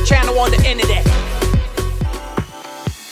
Channel on the internet.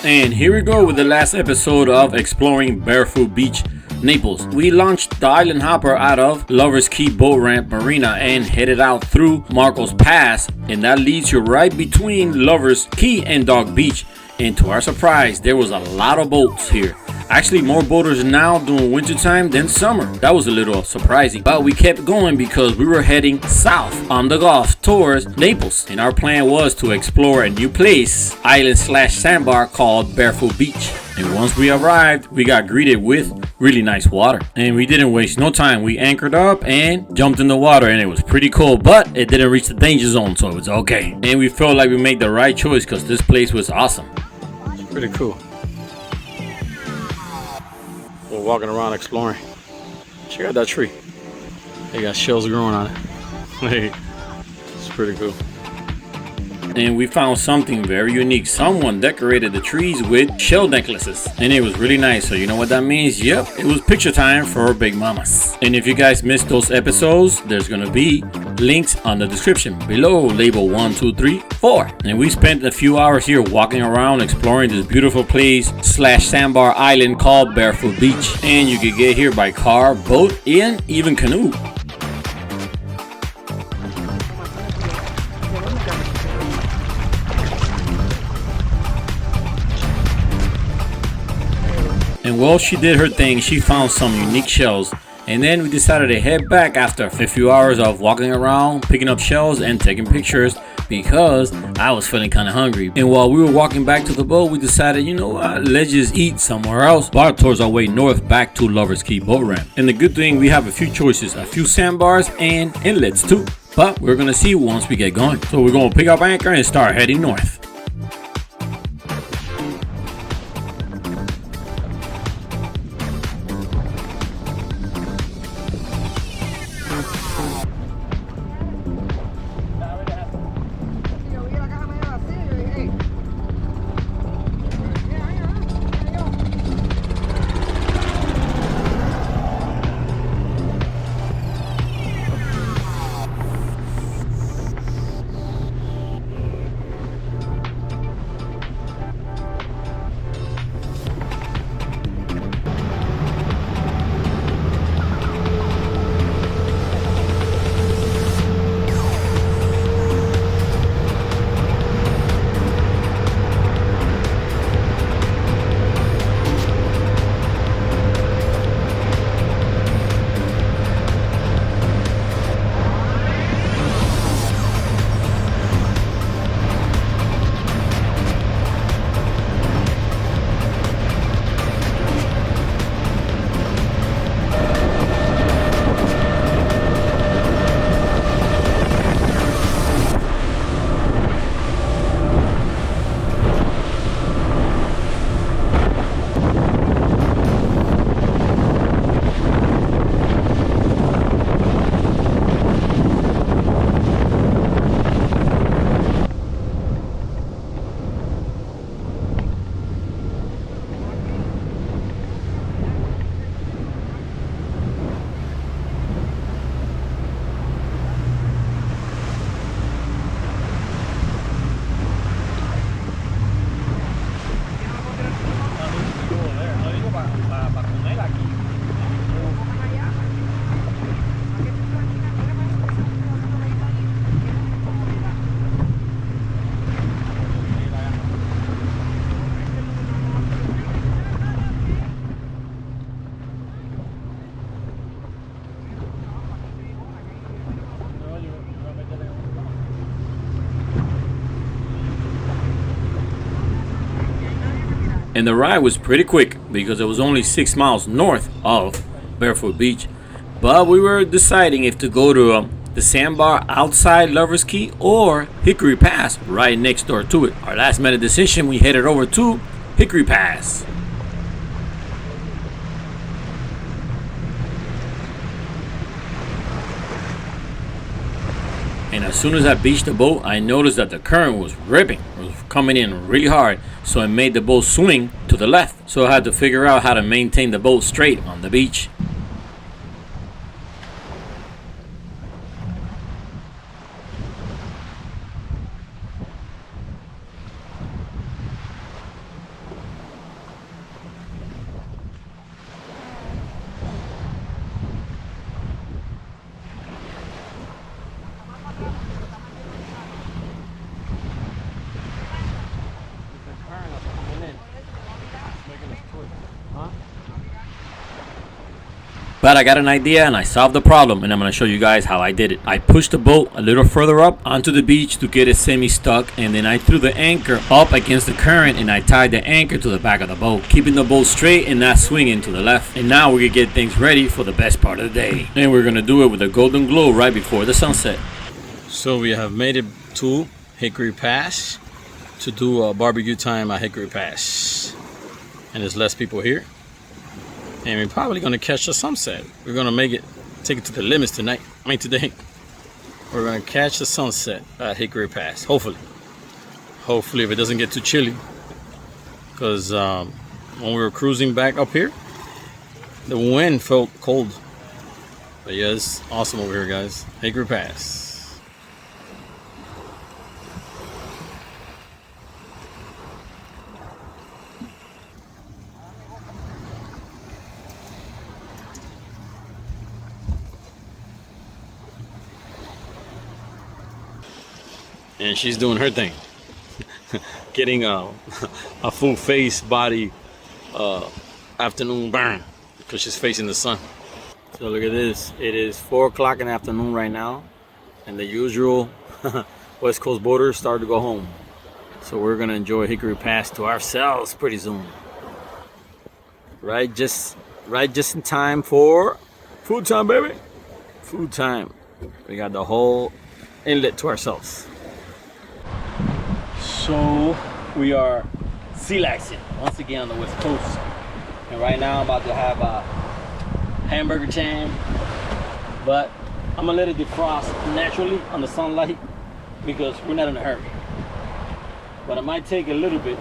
And here we go with the last episode of Exploring Barefoot Beach, Naples. We launched the island hopper out of Lovers Key Boat Ramp Marina and headed out through Marcos Pass, and that leads you right between Lovers Key and Dog Beach. And to our surprise, there was a lot of boats here. Actually, more boaters now during wintertime than summer. That was a little surprising, but we kept going because we were heading south on the Gulf towards Naples, and our plan was to explore a new place, island/sandbar called Barefoot Beach. And once we arrived, we got greeted with really nice water, and we didn't waste no time. We anchored up and jumped in the water, and it was pretty cool, but it didn't reach the danger zone, so it was okay. And we felt like we made the right choice because this place was awesome. It's pretty cool. We're walking around exploring. Check out that tree. They got shells growing on it. Hey, it's pretty cool. And we found something very unique. Someone decorated the trees with shell necklaces, and it was really nice. So you know what that means? Yep, it was picture time for Big Mamas. And if you guys missed those episodes, there's gonna be links on the description below, label 1, 2, 3, 4. And we spent a few hours here walking around exploring this beautiful place /sandbar island called Barefoot Beach. And you could get here by car, boat, and even canoe. And while she did her thing, she found some unique shells. And then we decided to head back after a few hours of walking around, picking up shells and taking pictures because I was feeling kind of hungry. And while we were walking back to the boat, we decided, you know what, let's just eat somewhere else. Bar towards our way north back to Lovers Key Boat Ramp. And the good thing, we have a few choices, a few sandbars and inlets too. But we're gonna see once we get going. So we're gonna pick up anchor and start heading north. And the ride was pretty quick because it was only 6 miles north of Barefoot Beach. But we were deciding if to go to the sandbar outside Lovers Key or Hickory Pass right next door to it. Our last minute decision, we headed over to Hickory Pass. And as soon as I beached the boat, I noticed that the current was ripping. It was coming in really hard, so it made the boat swing to the left. So I had to figure out how to maintain the boat straight on the beach. But I got an idea and I solved the problem, and I'm going to show you guys how I did it. I pushed the boat a little further up onto the beach to get it semi-stuck, and then I threw the anchor up against the current and I tied the anchor to the back of the boat, keeping the boat straight and not swinging to the left. And now we can get things ready for the best part of the day. And we're going to do it with a golden glow right before the sunset. So we have made it to Hickory Pass to do a barbecue time at Hickory Pass. And there's less people here. And we're probably gonna catch the sunset. We're gonna take it to the limits tonight. Today. We're gonna catch the sunset at Hickory Pass. Hopefully. Hopefully, if it doesn't get too chilly. Because when we were cruising back up here, the wind felt cold. But yeah, it's awesome over here, guys. Hickory Pass. And she's doing her thing, getting a full face body afternoon burn because she's facing the sun. So look at this, it is 4 o'clock in the afternoon right now, and the usual West Coast boaters started to go home. So we're gonna enjoy Hickory Pass to ourselves pretty soon. Right just in time for food time, baby. Food time. We got the whole inlet to ourselves. So we are sea-laxing once again on the West Coast, and right now I'm about to have a hamburger time, but I'm gonna let it defrost naturally on the sunlight because we're not in a hurry. But it might take a little bit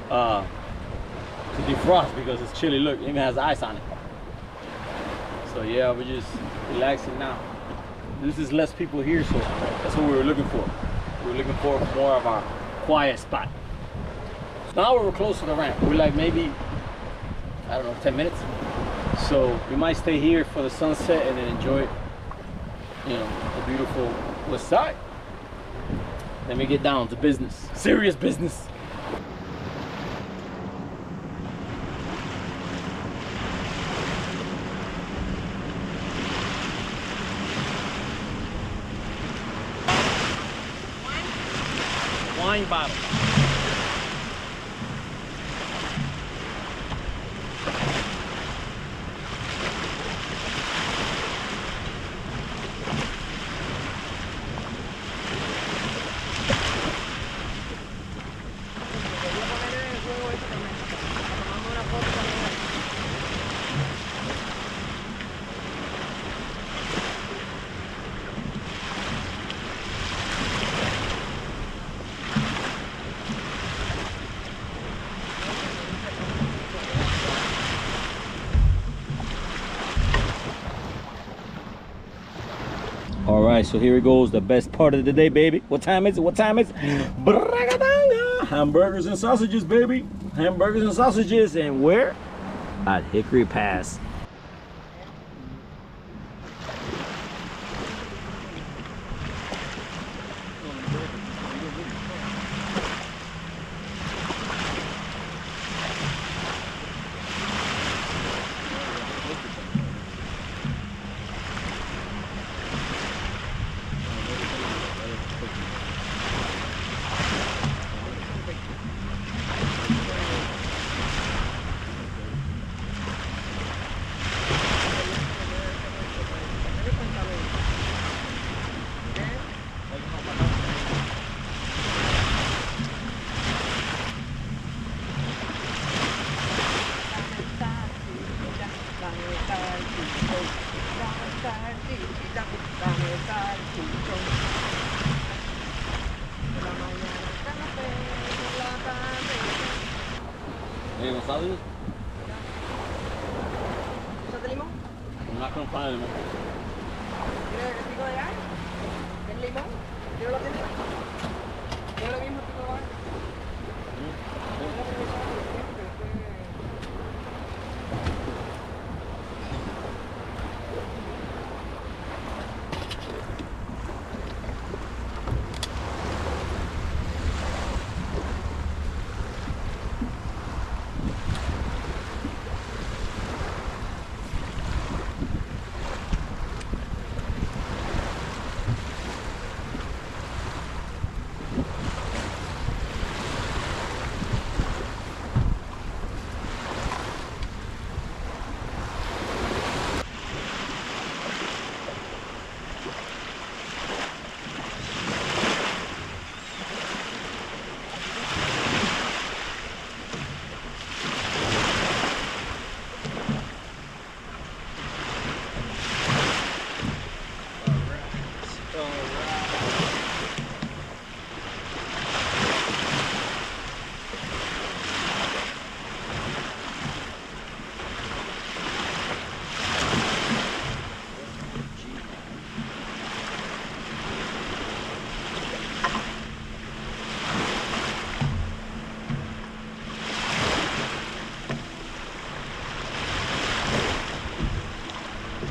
to defrost because it's chilly. Look, it even has ice on it. So yeah, we're just relaxing now. This is less people here, so that's what we were looking for. We were looking for more of our quiet spot. Now we're close to the ramp. We're like maybe, I don't know, 10 minutes. So we might stay here for the sunset and then enjoy, the beautiful west side. Then we get down to business, serious business. Wine bottle. All right, so here it goes, the best part of the day, baby. What time is it? What time is it? Hamburgers and sausages, baby. Hamburgers and sausages, and where? At Hickory Pass. ¿Sabes? ¿Eso de limón? I'm not gonna find limón. ¿Quieres el pico de gallo? ¿El limón? ¿Quiero lo mismo? ¿Quiero lo mismo pico de gallo?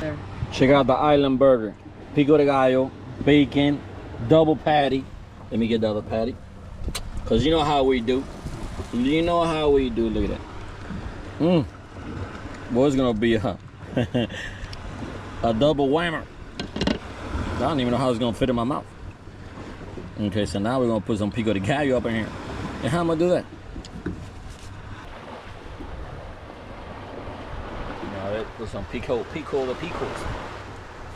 there. Check out the island burger. Pico de gallo, bacon, double patty. Let me get the other patty. Cause you know how we do. You know how we do. Look at that. Boy, it's gonna be a a double whammer. I don't even know how it's gonna fit in my mouth. Okay, so now we're gonna put some pico de gallo up in here. And how am I gonna do that? Now let's put some pico the picos.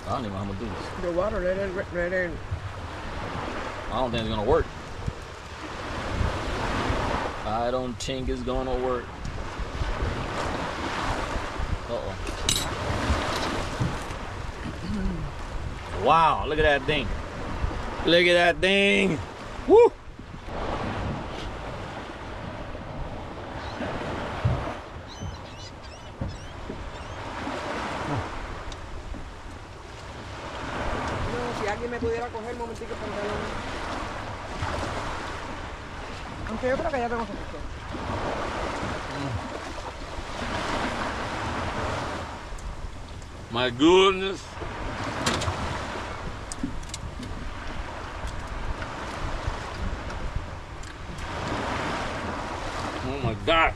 I don't even know how I'm gonna do this. The water, let it. I don't think it's gonna work. I don't think it's gonna work. Uh-oh. Wow, look at that thing. Look at that thing. Woo! Si alguien me pudiera coger un momentico el pantalón. Aunque yo creo que ya tengo suficiente. My goodness. Oh my God.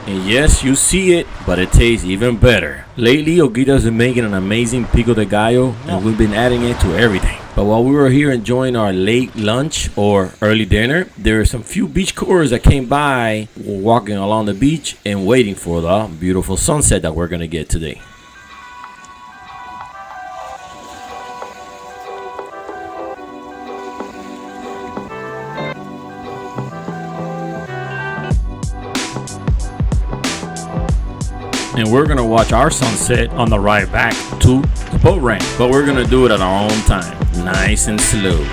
And yes, you see it, but it tastes even better. Lately, Oguita's been making an amazing pico de gallo, and we've been adding it to everything. But while we were here enjoying our late lunch or early dinner, there were some few beach courers that came by, walking along the beach and waiting for the beautiful sunset that we're gonna get today. And we're gonna watch our sunset on the ride back to the boat ramp, but we're gonna do it at our own time, nice and slow.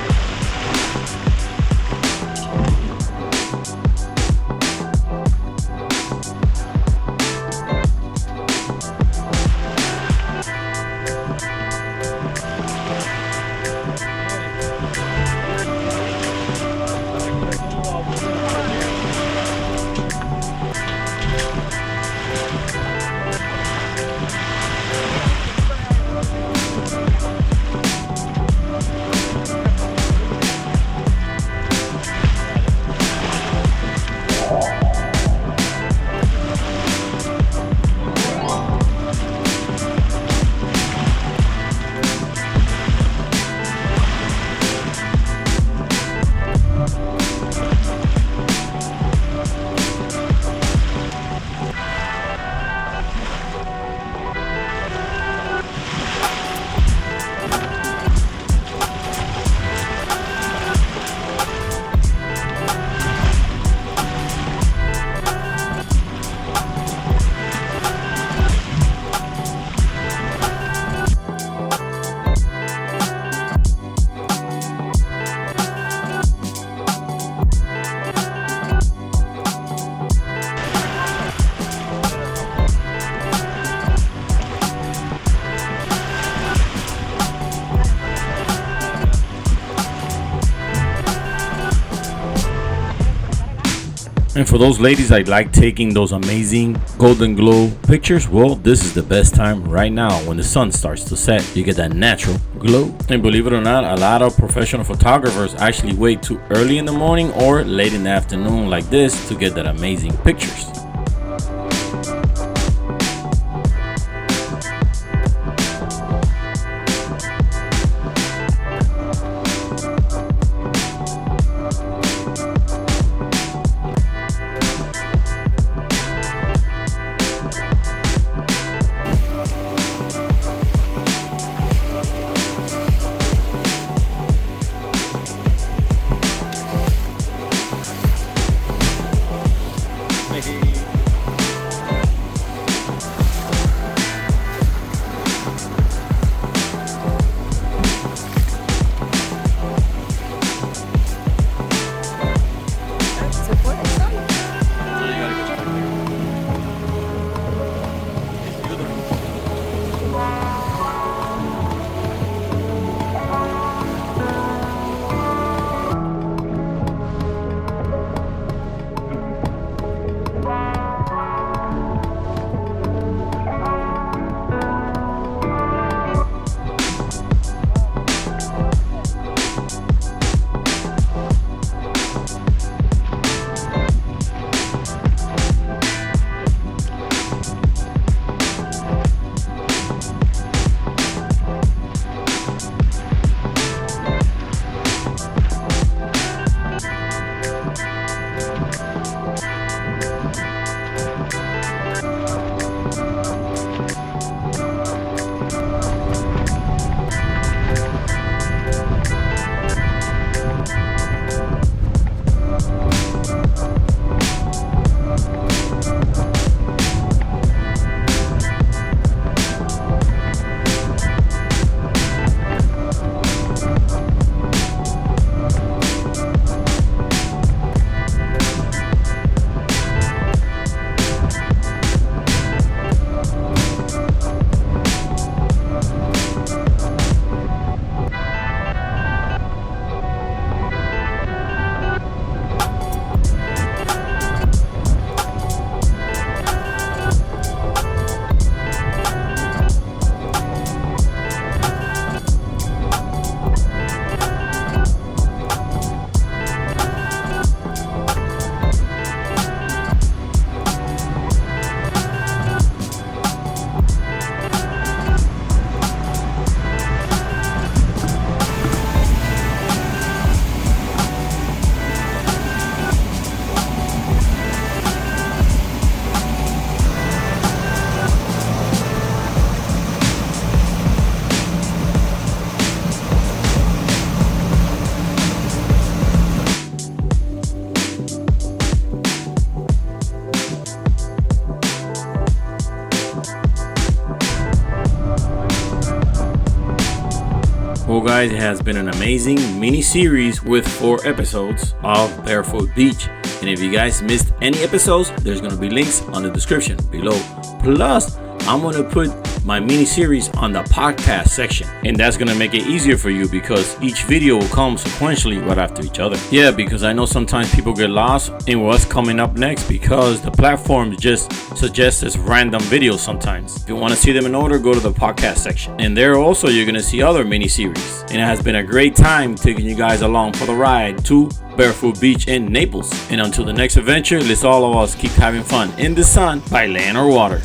And for those ladies that like taking those amazing golden glow pictures, well, this is the best time right now when the sun starts to set. You get that natural glow. And believe it or not, a lot of professional photographers actually wait too early in the morning or late in the afternoon like this to get that amazing pictures. Maybe Well guys, it has been an amazing mini series with 4 episodes of Barefoot Beach. And if you guys missed any episodes, there's going to be links on the description below. Plus, I'm going to put my mini series on the podcast section, and that's going to make it easier for you because each video will come sequentially right after each other. Yeah, because I know sometimes people get lost in what's coming up next because the platform just suggests this random videos sometimes. If you want to see them in order, go to the podcast section, and there also you're going to see other mini series. And it has been a great time taking you guys along for the ride to Barefoot Beach in Naples. And until the next adventure, let's all of us keep having fun in the sun by land or water.